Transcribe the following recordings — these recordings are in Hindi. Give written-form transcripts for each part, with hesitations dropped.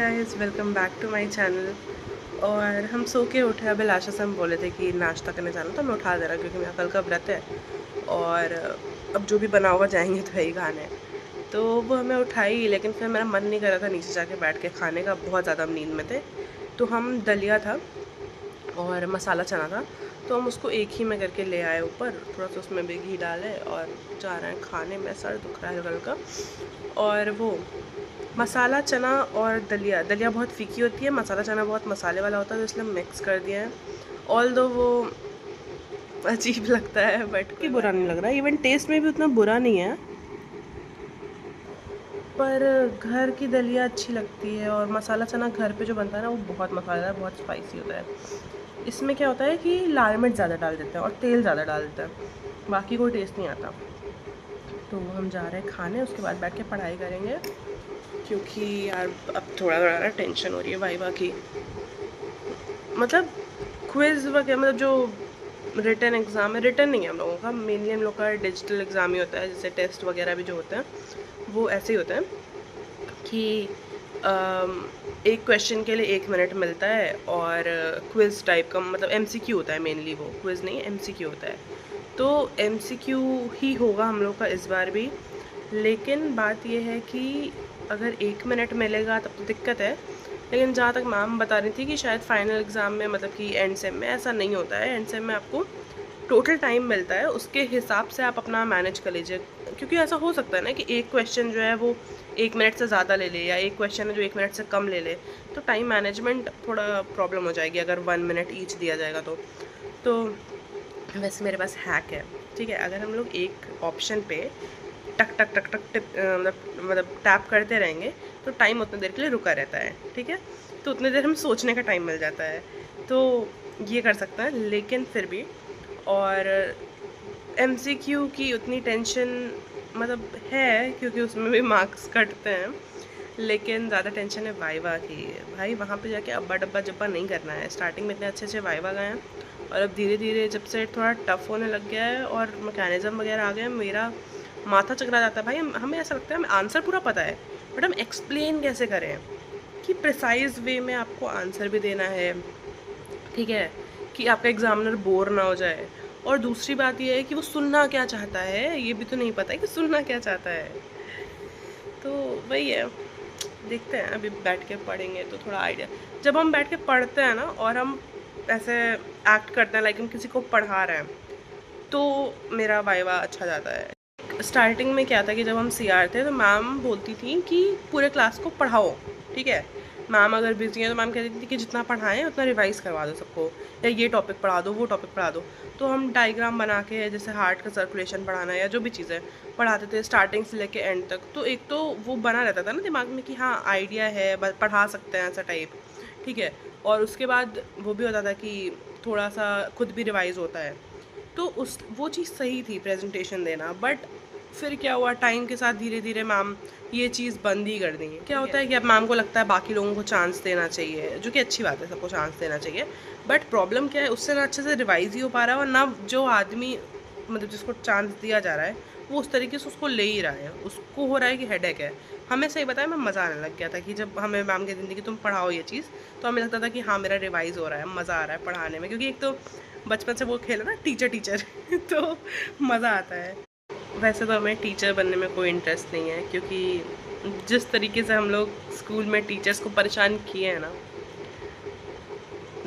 Guys, welcome back to my channel. और हम सो के उठे। अभिलाषा से हम बोले थे कि नाश्ता करने जाना, तो हमें उठा दे रहा क्योंकि मेरा कल का व्रत है और अब जो भी बना हुआ जाएंगे तो वही खाने हैं। तो वो हमें उठाई, लेकिन फिर मेरा मन नहीं कर रहा था नीचे जाके बैठ के खाने का, बहुत ज़्यादा हम नींद में थे। तो हम दलिया था और मसाला चना था, तो हम उसको एक ही में करके ले आए ऊपर, थोड़ा सा उसमें भी घी डाले और जा रहे हैं खाने में। सर दुख रहा है हल्का हल्का। और वो मसाला चना और दलिया, दलिया बहुत फीकी होती है, मसाला चना बहुत मसाले वाला होता है, तो इसलिए हम मिक्स कर दिए हैं। ऑल दो वो अजीब लगता है बट कि बुरा नहीं लग रहा, इवन टेस्ट में भी उतना बुरा नहीं है। पर घर की दलिया अच्छी लगती है, और मसाला चना घर पे जो बनता है ना, वो बहुत मसालेदार, बहुत स्पाइसी होता है। इसमें क्या होता है कि लाल मिर्च ज़्यादा डाल देते हैं और तेल ज़्यादा डाल देते हैं, बाकी कोई टेस्ट नहीं आता। तो हम जा रहे हैं खाने, उसके बाद बैठ के पढ़ाई करेंगे, क्योंकि यार अब थोड़ा थोड़ा ना टेंशन हो रही है वाइवा की। मतलब क्विज़ वगैरह, मतलब जो रिटन एग्ज़ाम है, रिटन नहीं है हम लोगों का, मेनली हम लोग का डिजिटल एग्ज़ाम ही होता है। जैसे टेस्ट वगैरह भी जो होते हैं वो ऐसे ही होते हैं कि एक क्वेश्चन के लिए 1 मिनट मिलता है, और क्विज़ टाइप का, मतलब एमसीक्यू होता है मेनली, वो क्विज़ नहीं एमसीक्यू होता है। तो एमसीक्यू ही होगा हम लोग का इस बार भी। लेकिन बात यह है कि अगर 1 मिनट मिलेगा तब तो दिक्कत है, लेकिन जहाँ तक मैम बता रही थी कि शायद फाइनल एग्ज़ाम में, मतलब कि एंड सेम में ऐसा नहीं होता है। एंड सेम में आपको टोटल टाइम मिलता है, उसके हिसाब से आप अपना मैनेज कर लीजिए। क्योंकि ऐसा हो सकता है ना कि एक क्वेश्चन जो है वो 1 मिनट से ज़्यादा ले ले, या एक क्वेश्चन है जो 1 मिनट से कम ले ले, तो टाइम मैनेजमेंट थोड़ा प्रॉब्लम हो जाएगी अगर 1 मिनट ईच दिया जाएगा तो वैसे मेरे पास हैक है, ठीक है। अगर हम लोग एक ऑप्शन पे टक टक टक टक टिप मतलब टैप करते रहेंगे, तो टाइम उतनी देर के लिए रुका रहता है, ठीक है। तो उतनी देर हमें सोचने का टाइम मिल जाता है, तो ये कर सकते हैं। लेकिन फिर भी, और एमसीक्यू की उतनी टेंशन मतलब है, क्योंकि उसमें भी मार्क्स कटते हैं, लेकिन ज़्यादा टेंशन है वाइवा की। भाई वहाँ पे जाके अब्बा डब्बा जब्बा नहीं करना है। स्टार्टिंग में इतने अच्छे अच्छे वाइवा गए हैं, और अब धीरे धीरे जब से थोड़ा टफ होने लग गया है और मैकेनिज़्म वगैरह आ गए हैं, मेरा माथा चकरा जाता है भाई। हमें ऐसा लगता है हमें आंसर पूरा पता है, बट हम एक्सप्लेन कैसे करें कि प्रिसाइज वे में आपको आंसर भी देना है, ठीक है, कि आपका एग्जामिनर बोर ना हो जाए। और दूसरी बात यह है कि वो सुनना क्या चाहता है, ये भी तो नहीं पता है कि सुनना क्या चाहता है। तो वही है, देखते हैं। अभी बैठ के पढ़ेंगे तो थोड़ा आइडिया, जब हम बैठ के पढ़ते हैं ना और हम ऐसे एक्ट करते हैं लाइक हम किसी को पढ़ा रहे हैं, तो मेरा वाइवा अच्छा जाता है। स्टार्टिंग में क्या था कि जब हम सीआर थे तो मैम बोलती थी कि पूरे क्लास को पढ़ाओ, ठीक है। मैम अगर बिजी है तो मैम कहती थी कि जितना पढ़ाएं उतना रिवाइज़ करवा दो सबको, या ये टॉपिक पढ़ा दो, वो टॉपिक पढ़ा दो। तो हम डायग्राम बना के, जैसे हार्ट का सर्कुलेशन पढ़ाना या जो भी चीज़ें पढ़ाते थे स्टार्टिंग से लेके एंड तक, तो एक तो वो बना रहता था ना दिमाग में कि हाँ आइडिया है, पढ़ा सकते हैं ऐसा टाइप, ठीक है। और उसके बाद वो भी होता था कि थोड़ा सा खुद भी रिवाइज़ होता है, तो उस वो चीज़ सही थी प्रेजेंटेशन देना। बट फिर क्या हुआ, टाइम के साथ धीरे धीरे मैम ये चीज़ बंद ही कर दी। क्या होता है कि अब मैम को लगता है बाकी लोगों को चांस देना चाहिए, जो कि अच्छी बात है, सबको चांस देना चाहिए। बट प्रॉब्लम क्या है, उससे ना अच्छे से रिवाइज ही हो पा रहा है, और ना जो आदमी, मतलब जिसको चांस दिया जा रहा है, वो उस तरीके से उसको ले ही रहा है, उसको हो रहा है कि हेडेक है। हमें सही बताया, मैं मज़ा आने लग गया था कि जब हमें मैम कहती थी कि तुम पढ़ाओ ये चीज़, तो हमें लगता था कि हाँ मेरा रिवाइज़ हो रहा है, मज़ा आ रहा है पढ़ाने में, क्योंकि एक तो बचपन से वो खेला ना टीचर टीचर तो मज़ा आता है। वैसे तो हमें टीचर बनने में कोई इंटरेस्ट नहीं है, क्योंकि जिस तरीके से हम लोग स्कूल में टीचर्स को परेशान किए हैं ना,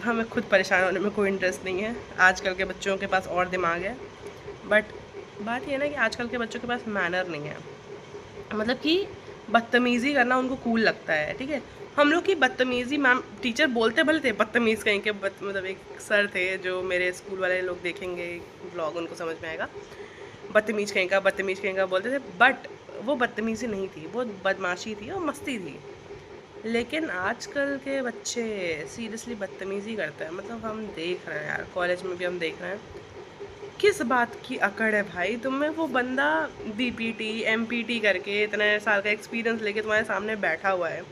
हमें खुद परेशान होने में कोई इंटरेस्ट नहीं है। आजकल के बच्चों के पास और दिमाग है, बट बात ये है ना कि आजकल के बच्चों के पास मैनर नहीं है, मतलब कि बदतमीज़ी करना उनको कूल लगता है, ठीक है। हम लोग की बदतमीज़ी, मैम टीचर बोलते भले थे बदतमीज़ कहीं के, मतलब एक सर थे जो मेरे स्कूल वाले लोग देखेंगे ब्लॉग, उनको समझ में आएगा, बदतमीज़ कहीं का बोलते थे, बट वो बदतमीज़ी नहीं थी, वो बदमाशी थी और मस्ती थी। लेकिन आजकल के बच्चे सीरियसली बदतमीज़ी करते हैं, मतलब हम देख रहे हैं यार, कॉलेज में भी हम देख रहे हैं। किस बात की अकड़ है भाई तुम्हें, वो बंदा डीपीटी एमपीटी करके इतने साल का एक्सपीरियंस लेके तुम्हारे सामने बैठा हुआ है,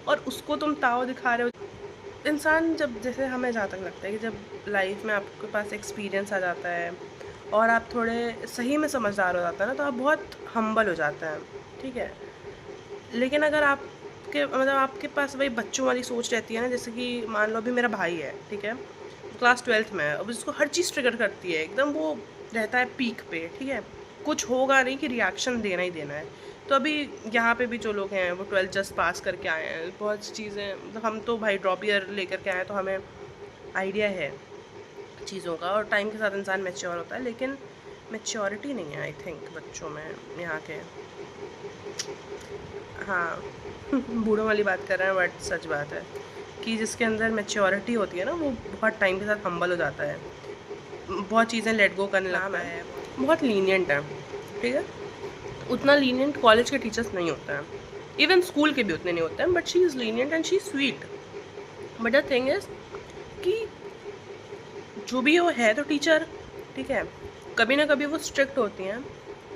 और उसको तुम ताव दिखा रहे हो। इंसान जब, जैसे हमें जहाँ तक लगता है कि जब लाइफ में आपके पास एक्सपीरियंस आ जाता है और आप थोड़े सही में समझदार हो जाता है ना, तो आप बहुत हम्बल हो जाते हैं, ठीक है। लेकिन अगर आप आपके पास वही बच्चों वाली सोच रहती है ना, जैसे कि मान लो अभी मेरा भाई है, ठीक है, क्लास 12th में है, अब उसको हर चीज़ ट्रिगर करती है एकदम, वो रहता है पीक पे, ठीक है, कुछ होगा नहीं कि रिएक्शन देना ही देना है। तो अभी यहाँ पे भी जो लोग हैं वो 12th जस्ट पास करके आए हैं, बहुत सी चीज़ें, मतलब हम तो भाई ड्रॉप ईयर लेकर के आए हैं, तो हमें आइडिया है चीज़ों का, और टाइम के साथ इंसान मैच्योर होता है, लेकिन मैच्योरिटी नहीं है आई थिंक बच्चों में यहाँ के। हाँ बूढ़ों वाली बात कर रहे हैं, बट सच बात है कि जिसके अंदर मैच्योरिटी होती है ना, वो बहुत टाइम के साथ हम्बल हो जाता है, बहुत चीज़ें लेट गो करने लगता है, बहुत लीनियंट है, ठीक है। उतना लीनियंट कॉलेज के टीचर्स नहीं होते हैं, इवन स्कूल के भी उतने नहीं होते हैं, but she is lenient and she is sweet. But the thing is कि जो भी वो है तो टीचर, ठीक है, कभी ना कभी वो स्ट्रिक्ट होती हैं,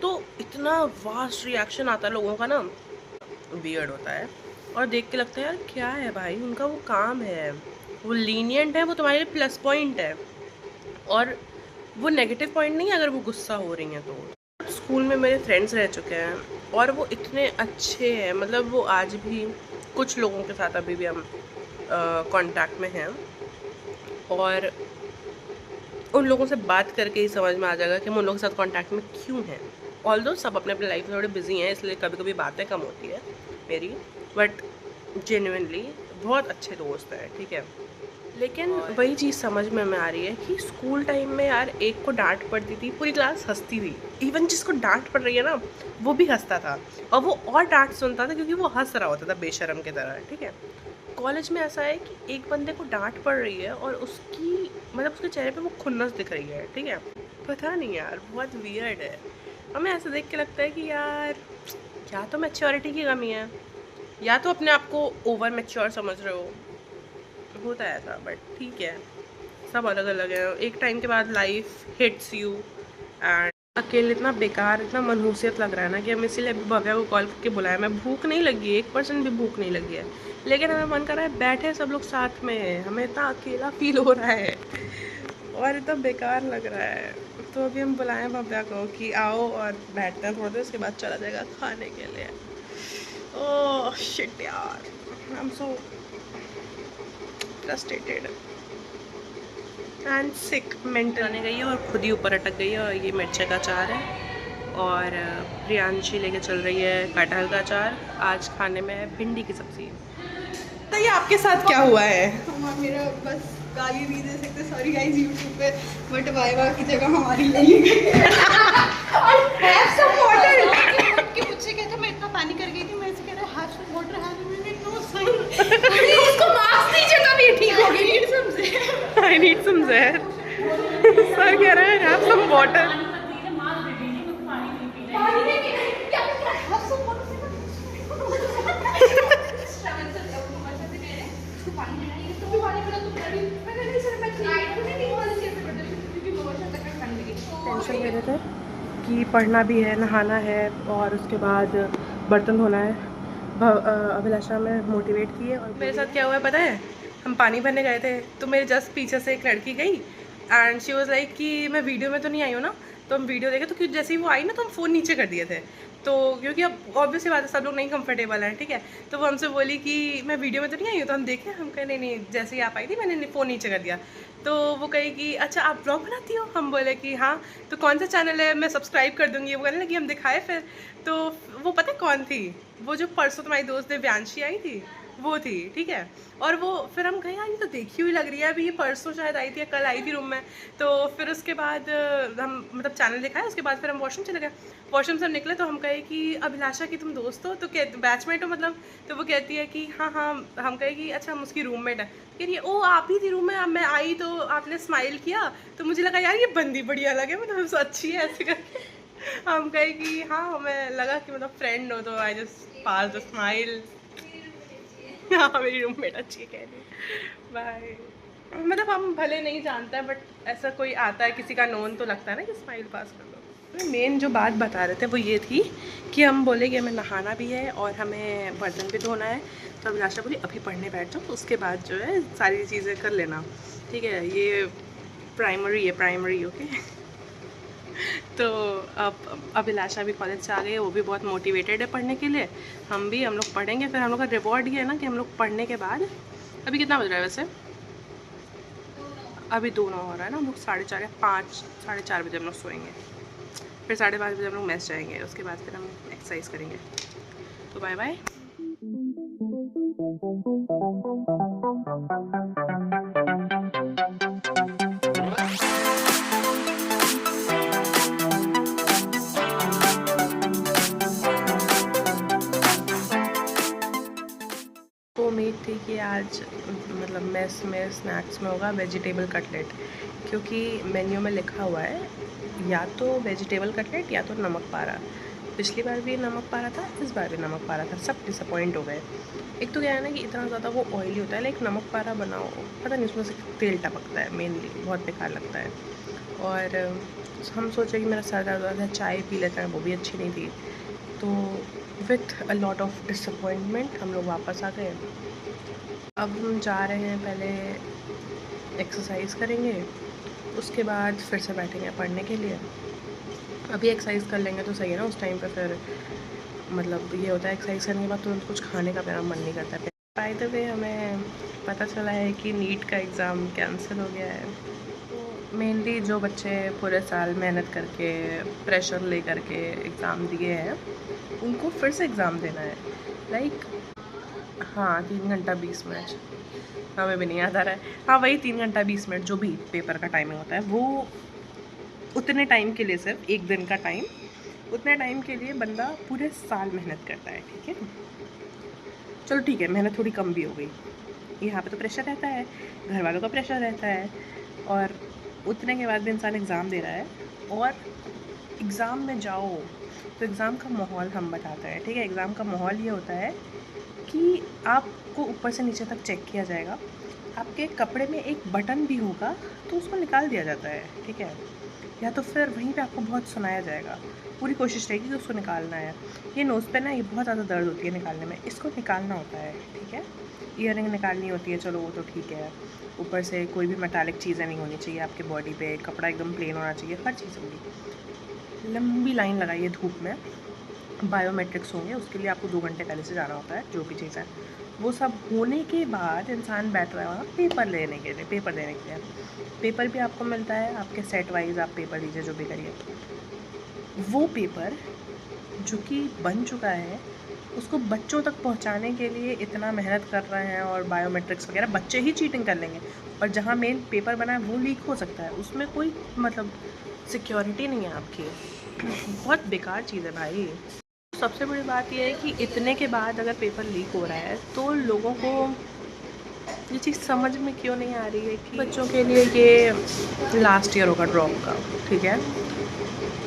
तो इतना वास्ट रिएक्शन आता है लोगों का ना, वियर्ड होता है, और देख के लगता है यार क्या है भाई, उनका वो काम है, वो लीनियंट है, वो तुम्हारे लिए प्लस पॉइंट है, और वो नेगेटिव पॉइंट नहीं है अगर वो गुस्सा हो रही हैं तो। स्कूल में मेरे फ्रेंड्स रह चुके हैं और वो इतने अच्छे हैं, मतलब वो आज भी कुछ लोगों के साथ अभी भी हम कांटेक्ट में हैं, और उन लोगों से बात करके ही समझ में आ जाएगा कि हम उन लोगों के साथ कांटेक्ट में क्यों हैं। ऑल्दो सब अपने अपने लाइफ में थोड़े बिजी हैं, इसलिए कभी कभी बातें कम होती है मेरी, बट जेन्युइनली बहुत अच्छे दोस्त हैं, ठीक है। लेकिन वही चीज़ समझ में आ रही है कि स्कूल टाइम में यार एक को डांट पड़ती थी, पूरी क्लास हंसती थी, इवन जिसको डांट पड़ रही है ना वो भी हंसता था, और वो और डांट सुनता था क्योंकि वो हंस रहा होता था बेशर्म की तरह, ठीक है। कॉलेज में ऐसा है कि एक बंदे को डांट पड़ रही है और उसकी मतलब उसके चेहरे पे वो खुन्नस दिख रही है, ठीक है, पता नहीं यार बहुत वियर्ड है। हमें ऐसा देख के लगता है कि यार या तो मैच्योरिटी की कमी है, या तो अपने आप को ओवर मैच्योर समझ रहे हो, होता है ऐसा, बट ठीक है, सब अलग अलग है। एक टाइम के बाद लाइफ हिट्स यू, एंड अकेले इतना बेकार, इतना मनहूसियत लग रहा है ना कि हम इसीलिए अभी भव्या को कॉल करके बुलाया। मैं भूख नहीं लगी है, 1% भी भूख नहीं लगी है, लेकिन हमें मन कर रहा है बैठे सब लोग साथ में, हमें इतना अकेला फील हो रहा है और इतना बेकार लग रहा है, तो अभी हम बुलाएं भव्या को कि आओ और बैठते हैं थोड़ी देर, उसके बाद चला जाएगा खाने के लिए। ओह शिट यार, I am so frustrated and sick, mental आने गई है और खुद ही ऊपर अटक गई है। और ये मिर्चे का अचार है, और प्रियांशी लेके चल रही है कटहल का अचार। आज खाने में है भिंडी की सब्जी। तो ये आपके साथ क्या हुआ है? मेरा बस गाली नहीं दे सकते, सॉरी गाइस यूट्यूब पे, बट वाइवा की जगह हमारी ले ली गई। हैव सम वाटर कि मुझसे कहता मैं इतना पानी कर गई थी, मैं ऐसे कह रहा हैव सम वाटर, हैव मैंने नो सर उसको मार्क्स दीजिए तभी ठीक हो गई। नीड सम ज़हर, आई नीड सम ज़हर। सर कह रहे हैं हैव सम वाटर। पानी नहीं पी, क्या कर रहा है, हैव सम वाटर टेंशन ले रहे थे कि पढ़ना भी है, नहाना है, और उसके बाद बर्तन धोना है। अभिलाषा में मोटिवेट की है। और मेरे साथ क्या हुआ है पता है, हम पानी भरने गए थे, तो मेरे जस्ट पीछे से एक लड़की गई एंड शी वाज लाइक कि मैं वीडियो में तो नहीं आई हूँ ना, तो हम वीडियो देखे, तो क्योंकि जैसे ही वो आई ना तो हम फ़ोन नीचे कर दिए थे, तो क्योंकि अब ऑब्वियसली बात है सब लोग नहीं कंफर्टेबल हैं, ठीक है। तो वो हमसे बोली कि मैं वीडियो में तो नहीं आई हूँ, तो हम देखें, हम कहे नहीं नहीं, जैसे ही आप आई थी मैंने फ़ोन नीचे कर दिया। तो वो कही कि अच्छा आप ब्लॉग बनाती हो, हम बोले कि हाँ, तो कौन सा चैनल है, मैं सब्सक्राइब कर दूँगी। वो कहने लगी हम दिखाए फिर, तो वो पता है कौन थी, वो जो परसों तुम्हारी दोस्त व्यांशी आई थी वो थी, ठीक है। और वो फिर हम कहे यार ये तो देखी हुई लग रही है, अभी ये परसों शायद आई थी या कल आई थी रूम में। तो फिर उसके बाद हम मतलब चैनल दिखाया, उसके बाद फिर हम वॉशरूम चले गए। वॉशरूम से हम निकले तो हम कहे कि अभिलाषा की तुम दोस्त हो, तो कह बैचमेट हो मतलब, तो वो कहती है कि हाँ हाँ, हम कहे कि अच्छा हम उसकी रूममेट है, कह रही है ओ आप ही थी रूम में, मैं आई तो आपने स्माइल किया, तो मुझे लगा यार ये बंदी बड़ी अलग है, मतलब हमसे अच्छी है ऐसे करके। हम कहे कि हाँ हमें लगा कि मतलब फ्रेंड हो, तो I just pass the smile. हाँ मेरी रूममेट अच्छी है, कह रही बाय। मतलब हम भले नहीं जानते हैं, बट ऐसा कोई आता है किसी का नोन, तो लगता है ना कि स्माइल पास कर दो। मेन जो बात बता रहे थे वो ये थी कि हम बोले कि हमें नहाना भी है और हमें बर्तन भी धोना है, तो अभिलाषा बोली अभी पढ़ने बैठ जाओ, उसके बाद जो है सारी चीज़ें कर लेना, ठीक है। ये प्राइमरी है, प्राइमरी ओके। तो अब अभिलाषा भी कॉलेज से आ गई है, वो भी बहुत मोटिवेटेड है पढ़ने के लिए। हम लोग पढ़ेंगे, फिर हम लोग का रिवॉर्ड ये है ना कि हम लोग पढ़ने के बाद, अभी कितना बज रहा है वैसे, अभी 2:09 हो रहा है ना, हम लोग 4:30 या 5, 4:30 बजे हम लोग सोएंगे, फिर 5:30 बजे हम लोग मैस जाएंगे, उसके बाद फिर हम एक्सरसाइज करेंगे। तो बाय बाय। उम्मीद थी कि आज मतलब मेस में स्नैक्स में होगा वेजिटेबल कटलेट, क्योंकि मेन्यू में लिखा हुआ है या तो वेजिटेबल कटलेट या तो नमक पारा। पिछली बार भी नमक पारा था, इस बार भी नमक पारा था, सब डिसअपॉइंट हो गए। एक तो क्या है ना कि इतना ज़्यादा वो ऑयली होता है, लाइक नमक पारा बनाओ, पता नहीं उसमें से तेल टपकता है, मेनली बहुत बेकार लगता है। और हम सोचे कि मेरा सर दर्द हो रहा था, चाय पी लेते हैं, वो भी अच्छी नहीं थी। तो with a lot of disappointment हम लोग वापस आ गए। अब हम जा रहे हैं, पहले एक्सरसाइज करेंगे, उसके बाद फिर से बैठेंगे पढ़ने के लिए। अभी एक्सरसाइज कर लेंगे तो सही है ना, उस टाइम पे फिर मतलब ये होता है एक्सरसाइज करने के बाद तुरंत कुछ खाने का मेरा मन नहीं करता है। बाय द वे हमें पता चला है कि नीट का एग्ज़ाम कैंसिल हो गया है। तो मेनली जो बच्चे पूरे साल मेहनत करके प्रेशर ले करके एग्ज़ाम दिए हैं, उनको फिर से एग्ज़ाम देना है। लाइक हाँ, 3 घंटा 20 मिनट, हमें भी नहीं याद आ रहा है। हाँ, वही 3 घंटा 20 मिनट जो भी पेपर का टाइमिंग होता है, वो उतने टाइम के लिए, सिर्फ एक दिन का टाइम, उतने टाइम के लिए बंदा पूरे साल मेहनत करता है। ठीक है, चलो ठीक है, मेहनत थोड़ी कम भी हो गई। यहाँ पे तो प्रेशर रहता है, घर वालों का प्रेशर रहता है, और उतने के बाद भी इंसान एग्ज़ाम दे रहा है। और एग्ज़ाम में जाओ तो एग्ज़ाम का माहौल हम बताते हैं। ठीक है, एग्ज़ाम का माहौल ये होता है कि आपको ऊपर से नीचे तक चेक किया जाएगा, आपके कपड़े में एक बटन भी होगा तो उसको निकाल दिया जाता है। ठीक है, या तो फिर वहीं पे आपको बहुत सुनाया जाएगा, पूरी कोशिश रहेगी कि उसको निकालना है। ये नोज़ पे ना, ये बहुत ज़्यादा दर्द होती है निकालने में, इसको निकालना होता है। ठीक है, ईयरिंग निकालनी होती है, चलो वो तो ठीक है। ऊपर से कोई भी मेटालिक चीज़ें नहीं होनी चाहिए आपके बॉडी पे, कपड़ा एकदम प्लेन होना चाहिए, हर चीज़ होगी। लंबी लाइन लगाइए धूप में, बायोमेट्रिक्स होंगे, उसके लिए आपको 2 घंटे पहले से जाना होता है, जो भी चीज़ है। वो सब होने के बाद इंसान बैठ रहा है पेपर लेने के लिए, पेपर देने के लिए। पेपर भी आपको मिलता है, आपके सेट वाइज आप पेपर दीजिए, जो भी करिए। वो पेपर जो कि बन चुका है, उसको बच्चों तक पहुंचाने के लिए इतना मेहनत कर रहे हैं, और बायोमेट्रिक्स वगैरह बच्चे ही चीटिंग कर लेंगे, और जहाँ मेन पेपर बना है वो लीक हो सकता है, उसमें कोई मतलब सिक्योरिटी नहीं है आपकी। बहुत बेकार चीज़ है भाई। सबसे बड़ी बात यह है कि इतने के बाद अगर पेपर लीक हो रहा है तो लोगों को ये चीज़ समझ में क्यों नहीं आ रही है कि बच्चों के लिए ये लास्ट ईयर होगा ड्रॉप का। ठीक है,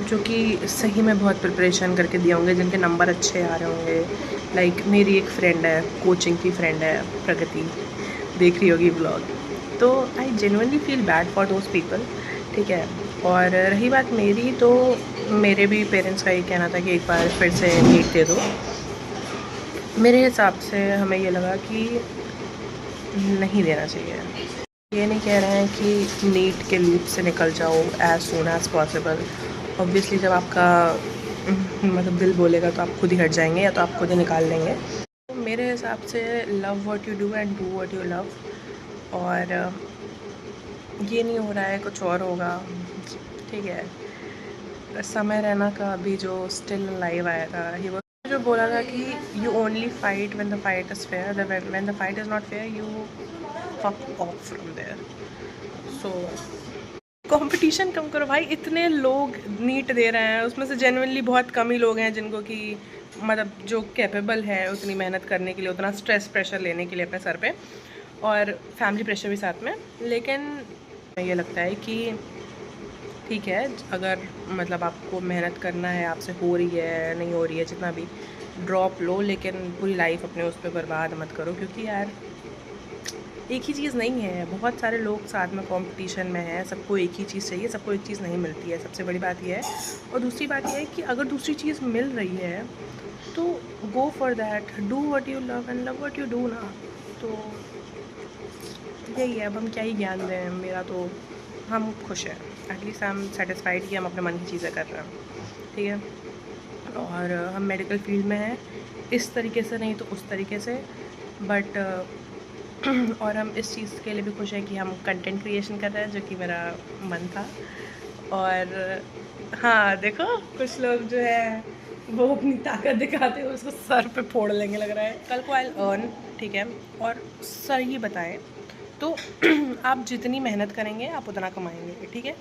जो कि सही में बहुत प्रिपरेशन करके दिए होंगे, जिनके नंबर अच्छे आ रहे होंगे। लाइक मेरी एक फ्रेंड है, कोचिंग की फ्रेंड है, प्रगति, देख रही होगी व्लॉग, तो I genuinely feel bad for those people. ठीक है, और रही बात मेरी, तो मेरे भी पेरेंट्स का ये कहना था कि एक बार फिर से नीट दे दो। मेरे हिसाब से हमें ये लगा कि नहीं देना चाहिए। ये नहीं कह रहे हैं कि नीट के लूप से निकल जाओ as soon as possible. Obviously जब आपका मतलब दिल बोलेगा तो आप खुद ही हट जाएंगे, या तो आप खुद ही निकाल लेंगे। तो मेरे हिसाब से love what you do and do what you love. और ये नहीं हो रहा है, कुछ और होगा। ठीक है, समय रैना का अभी जो स्टिल लाइव आया था, ये वो जो बोला था कि you only fight when the fight is fair, when the fight is not fair you fuck off from there. So competition कम करो भाई। इतने लोग नीट दे रहे हैं, उसमें से जेन्युइनली बहुत कम ही लोग हैं जिनको कि मतलब जो कैपेबल है उतनी मेहनत करने के लिए, उतना स्ट्रेस प्रेशर लेने के लिए अपने सर पे, और फैमिली प्रेशर भी साथ में। लेकिन ये लगता है कि ठीक है, अगर मतलब आपको मेहनत करना है, आपसे हो रही है नहीं हो रही है, जितना भी ड्रॉप लो, लेकिन पूरी लाइफ अपने उस पर बर्बाद मत करो, क्योंकि यार एक ही चीज़ नहीं है, बहुत सारे लोग साथ में कंपटीशन में हैं, सबको एक ही चीज़ चाहिए, सबको एक चीज़ नहीं मिलती है, सबसे बड़ी बात यह है। और दूसरी बात यह है कि अगर दूसरी चीज़ मिल रही है तो go for that, do what you love and love what you do ना। तो यही है, अब हम क्या ही ज्ञान दें, मेरा तो हम खुश हैं। एटलीस्ट आई एम सेटिस्फाइड कि हम अपने मन की चीज़ें कर रहे हैं, ठीक है। और हम मेडिकल फील्ड में हैं, इस तरीके से नहीं तो उस तरीके से, बट और हम इस चीज़ के लिए भी खुश हैं कि हम कंटेंट क्रिएशन कर रहे हैं, जो कि मेरा मन था। और हाँ देखो, कुछ लोग जो है वो अपनी ताकत दिखाते हुए उसको सर पे फोड़ लेंगे लग रहा है। कल को आई अर्न, ठीक है, और सर ही बताएं तो आप जितनी मेहनत करेंगे आप उतना कमाएंगे, ठीक है।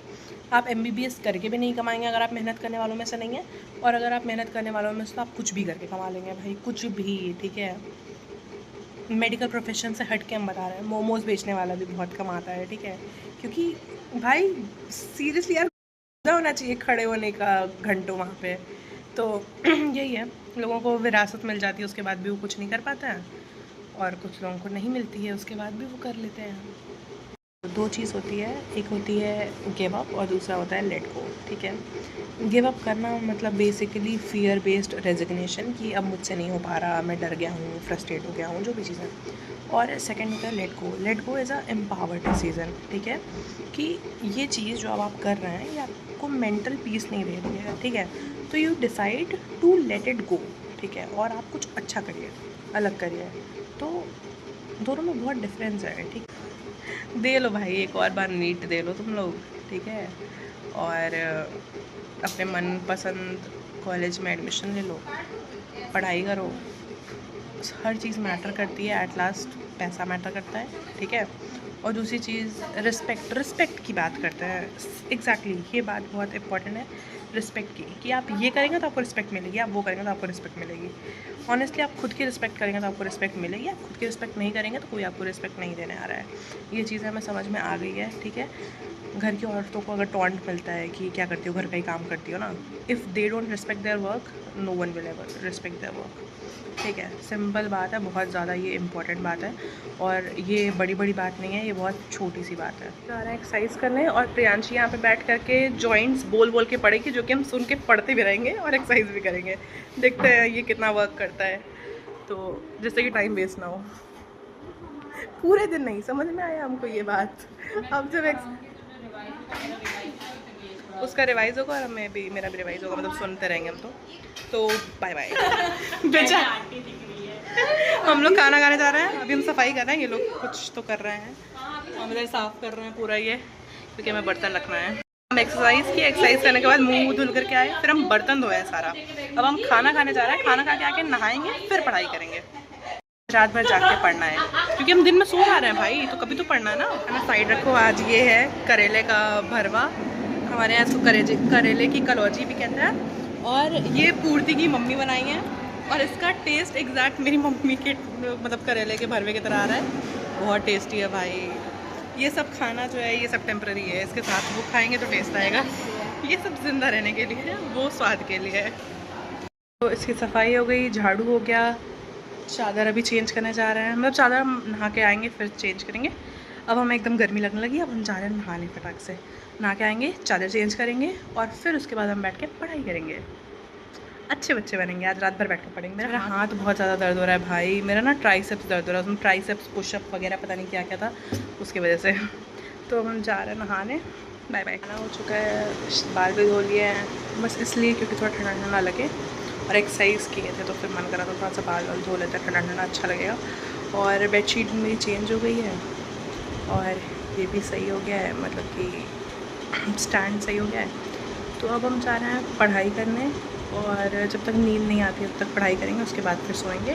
आप MBBS करके भी नहीं कमाएंगे अगर आप मेहनत करने वालों में से नहीं हैं, और अगर आप मेहनत करने वालों में से तो आप कुछ भी करके कमा लेंगे भाई, कुछ भी, ठीक है। मेडिकल प्रोफेशन से हट के हम बता रहे हैं, मोमोज़ बेचने वाला भी बहुत कमाता है, ठीक है। क्योंकि भाई सीरियसली यार होना चाहिए खड़े होने का घंटों वहाँ पे, तो यही है, लोगों को विरासत मिल जाती है उसके बाद भी वो कुछ नहीं कर पाता है, और कुछ लोगों को नहीं मिलती है उसके बाद भी वो कर लेते हैं। दो चीज़ होती है, एक होती है गिव अप और दूसरा होता है लेट गो, ठीक है। गिव अप करना मतलब बेसिकली फियर बेस्ड रेजिग्नेशन, कि अब मुझसे नहीं हो पा रहा, मैं डर गया हूँ, फ्रस्ट्रेट हो गया हूँ, जो भी चीज़ है। और सेकंड होता है let go. Let go is a empowered decision, ठीक है, कि ये चीज़ जो अब आप कर रहे हैं ये आपको मेंटल पीस नहीं दे रही है, ठीक है, तो you decide to let it go, ठीक है, और आप कुछ अच्छा करिए, अलग करिए। तो दोनों में बहुत डिफरेंस है, ठीक। दे लो भाई एक और बार नीट दे लो तुम लोग, ठीक है, और अपने मनपसंद कॉलेज में एडमिशन ले लो, पढ़ाई करो, हर चीज़ मैटर करती है, एट लास्ट पैसा मैटर करता है, ठीक है। और दूसरी चीज़ रिस्पेक्ट की बात करते हैं, एग्जैक्टली ये बात बहुत इंपॉर्टेंट है रिस्पेक्ट की, कि आप ये करेंगे तो आपको रिस्पेक्ट मिलेगी, आप वो करेंगे तो आपको रिस्पेक्ट मिलेगी। ऑनेस्टली आप खुद की रिस्पेक्ट करेंगे तो आपको रिस्पेक्ट मिलेगी, आप खुद की रिस्पेक्ट नहीं करेंगे तो कोई आपको रिस्पेक्ट नहीं देने आ रहा है। ये चीज़ हमें समझ में आ गई है, ठीक है। घर की औरतों को अगर टॉन्ट मिलता है कि क्या करती हो, घर का ही काम करती हो ना, if they don't respect their work, no one will ever respect their work, ठीक है। सिंपल बात है, बहुत ज़्यादा ये इम्पॉर्टेंट बात है, और ये बड़ी बड़ी बात नहीं है, ये बहुत छोटी सी बात है। जा रहे हैं एक्सरसाइज करने, और प्रियांशी यहाँ पे बैठ करके जॉइंट्स बोल बोल के पढ़ेगी, जो कि हम सुन के पढ़ते भी रहेंगे और एक्सरसाइज भी करेंगे। देखते हैं ये कितना वर्क करता है, तो जिससे कि टाइम वेस्ट ना हो। पूरे दिन नहीं, समझ में आया हमको ये बात। अब जब उसका रिवाइज होगा और हमें भी, मेरा भी रिवाइज होगा, मतलब सुनते रहेंगे हम। तो बाय बाय। बेचा हम लोग खाना खाने जा रहे हैं, अभी हम सफाई कर रहे हैं, ये लोग कुछ तो कर रहे हैं, हम इधर साफ कर रहे हैं पूरा ये, क्योंकि हमें बर्तन रखना है। हम एक्सरसाइज की, एक्सरसाइज करने के बाद मुंह धुल करके आए, फिर हम बर्तन धोए हैं सारा। अब हम खाना खाने जा रहे हैं, खाना खा के आके नहाएंगे, फिर पढ़ाई करेंगे। रात भर जाग के पढ़ना है, क्योंकि हम दिन में सो आ रहे हैं भाई, तो कभी तो पढ़ना है ना। साइड रखो, आज ये है करेले का भरवा, हमारे यहाँ इसको करेले की कलौजी भी कहते हैं, और ये पूर्ति की मम्मी बनाई है, और इसका टेस्ट एग्जैक्ट मेरी मम्मी के मतलब करेले के भरवे की तरह आ रहा है। बहुत टेस्टी है भाई। ये सब खाना जो है ये सब टेम्प्रेरी है, इसके साथ वो खाएंगे तो टेस्ट आएगा। ये सब जिंदा रहने के लिए है, वो स्वाद के लिए है। तो इसकी सफाई हो गई, झाड़ू हो गया, चादर अभी चेंज करने जा रहे हैं, मतलब चादर हम नहा के आएंगे फिर चेंज करेंगे। अब हमें एकदम गर्मी लगने लगी, अब हम जा रहे हैं नहाने फटाक से, नहा के आएंगे, चादर चेंज करेंगे, और फिर उसके बाद हम बैठ के पढ़ाई करेंगे। अच्छे बच्चे बनेंगे, आज रात भर बैठ कर पढ़ेंगे। मेरा हाथ बहुत ज़्यादा दर्द हो रहा है भाई, मेरा ना ट्राइसेप्स दर्द हो रहा है, उसमें ट्राइसेप्स पुशअप वगैरह पता नहीं क्या क्या था उसकी वजह से। तो हम जा रहे हैं नहाने, बाय बाय। खाना हो चुका है, बाल भी धो लिए हैं, बस इसलिए क्योंकि थोड़ा ठंडा ठंडा लगे, और एक्सरसाइज किए थे तो फिर मन करा तो थोड़ा सा बाल धो लेते हैं, ठंडा ठंडा अच्छा लगेगा। और बेडशीट मेरी चेंज हो गई है, और ये भी सही हो गया है, मतलब कि स्टैंड सही हो गया है। तो अब हम जा रहे हैं पढ़ाई करने, और जब तक नींद नहीं आती तब तक पढ़ाई करेंगे, उसके बाद फिर सोएंगे,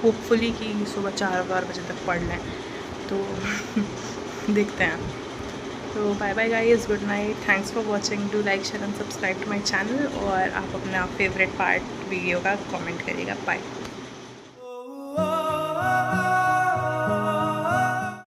होपफुली कि सुबह 4 बजे तक पढ़ लें। तो देखते हैं। तो bye bye guys, good night, thanks for watching, do like share and subscribe to my channel, और आप अपना फेवरेट पार्ट वीडियो का कमेंट करिएगा। बाय।